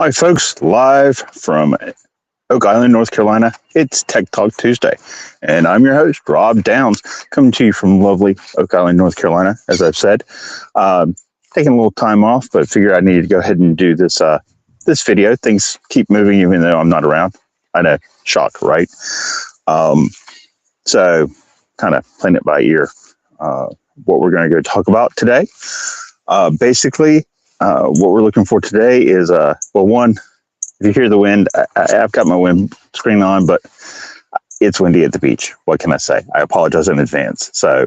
Hi, folks, live from Oak Island, North Carolina. It's Tech Talk Tuesday, and I'm your host, Rob Downs, coming to you from lovely Oak Island, North Carolina, as I've said. Taking a little time off, but figured I needed to go ahead and do this this video. Things keep moving even though I'm not around. I know, shock, right? So, kind of playing it by ear. What we're going to go talk about today. Basically, what we're looking for today is, well, one, if you hear the wind, I've got my wind screen on, but it's windy at the beach. What can I say? I apologize in advance. So,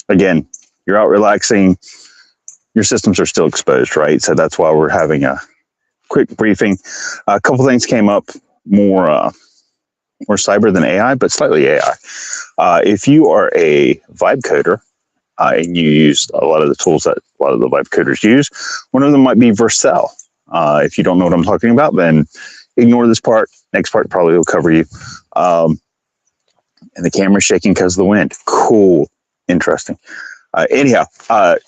again, you're out relaxing. Your systems are still exposed, right? So that's why we're having a quick briefing. A couple things came up, more cyber than AI, but slightly AI. If you are a vibe coder, and you use a lot of the tools that a lot of the vibe coders use, one of them might be Vercel. If you don't know what I'm talking about, then ignore this part. Next part probably will cover you. And the camera's shaking because of the wind. Cool. Interesting. Anyhow,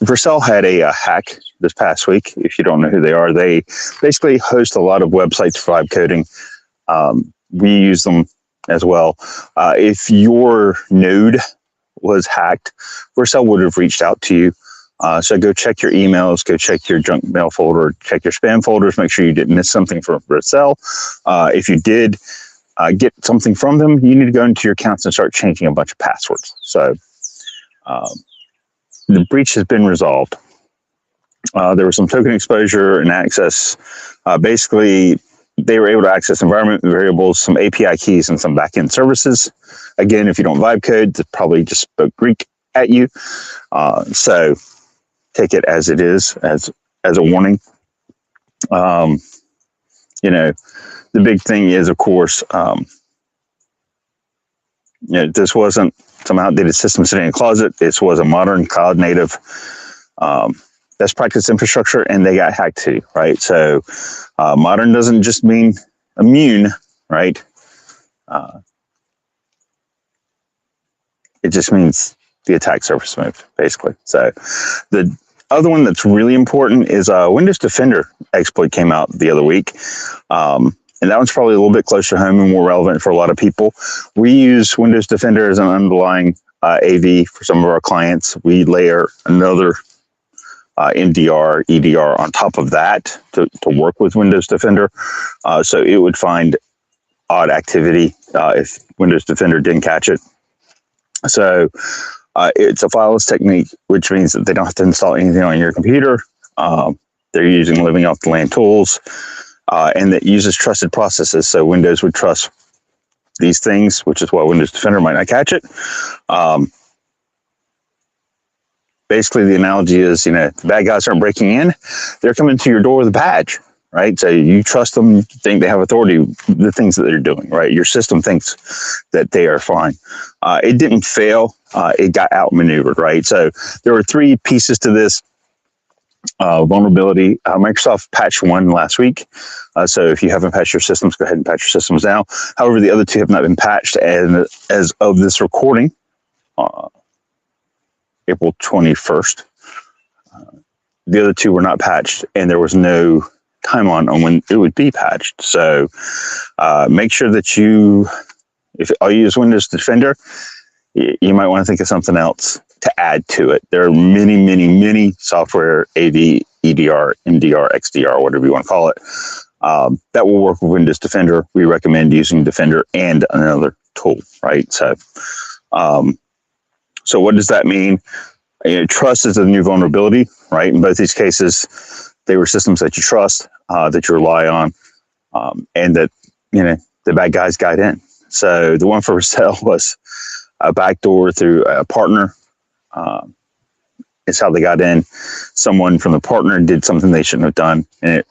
Vercel had a hack this past week. If you don't know who they are, they basically host a lot of websites for vibe coding. We use them as well. If your node was hacked, Vercel would have reached out to you. So go check your emails, go check your junk mail folder, check your spam folders, make sure you didn't miss something from Vercel. If you did get something from them, you need to go into your accounts and start changing a bunch of passwords. So the breach has been resolved. There was some token exposure and access. Basically, they were able to access environment variables, some API keys, and some backend services. Again, if you don't vibe code, they probably just spoke Greek at you. So take it as it is, as a warning. You know, the big thing is, of course, this wasn't some outdated system sitting in a closet. This was a modern cloud native best practice infrastructure, and they got hacked too, right? So modern doesn't just mean immune, right? It just means the attack surface moved, basically. So the other one that's really important is Windows Defender exploit came out the other week. And that one's probably a little bit closer to home and more relevant for a lot of people. We use Windows Defender as an underlying AV for some of our clients. We layer another MDR, EDR on top of that to work with Windows Defender. So it would find odd activity if Windows Defender didn't catch it. So it's a fileless technique, which means that they don't have to install anything on your computer. They're using living off the land tools, and that uses trusted processes. So Windows would trust these things, which is why Windows Defender might not catch it. Basically, the analogy is, the bad guys aren't breaking in. They're coming to your door with a badge, right? So you trust them, you think they have authority, the things that they're doing, right? Your system thinks that they are fine. It didn't fail. It got outmaneuvered, right? So there were three pieces to this vulnerability. Microsoft patched one last week. So if you haven't patched your systems, go ahead and patch your systems now. However, the other two have not been patched. And as of this recording, April 21st, the other two were not patched, and there was no timeline on when it would be patched. So make sure that if you use Windows Defender, you might want to think of something else to add to it. There are many, many, many software, AV, EDR, MDR, XDR, whatever you want to call it, that will work with Windows Defender. We recommend using Defender and another tool, right? So, so what does that mean? Trust is a new vulnerability, right? In both these cases, they were systems that you trust, that you rely on, and that, the bad guys got in. So the one for Vercel was a backdoor through a partner. Is how they got in. Someone from the partner did something they shouldn't have done, and it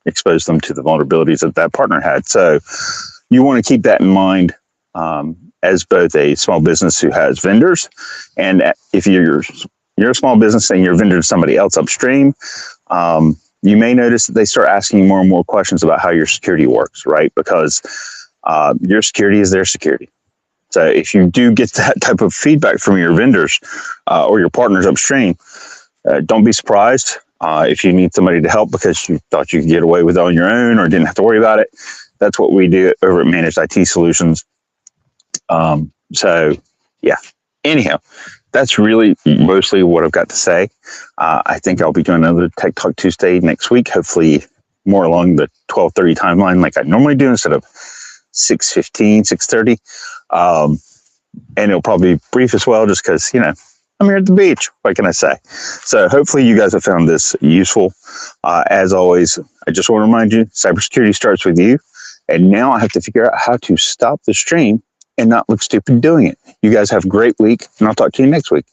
exposed them to the vulnerabilities that partner had. So you want to keep that in mind as both a small business who has vendors, and if you're a small business and you're a vendor to somebody else upstream, you may notice that they start asking more and more questions about how your security works, right? Because your security is their security. So if you do get that type of feedback from your vendors or your partners upstream, don't be surprised. If you need somebody to help because you thought you could get away with it on your own or didn't have to worry about it, that's what we do over at Managed IT Solutions. So, yeah. Anyhow, that's really mostly what I've got to say. I think I'll be doing another Tech Talk Tuesday next week, hopefully more along the 12:30 timeline like I normally do instead of 6:15, 6:30. And it'll probably be brief as well, just because, I'm here at the beach. What can I say? So hopefully you guys have found this useful. As always, I just want to remind you, cybersecurity starts with you. And now I have to figure out how to stop the stream and not look stupid doing it. You guys have a great week, and I'll talk to you next week.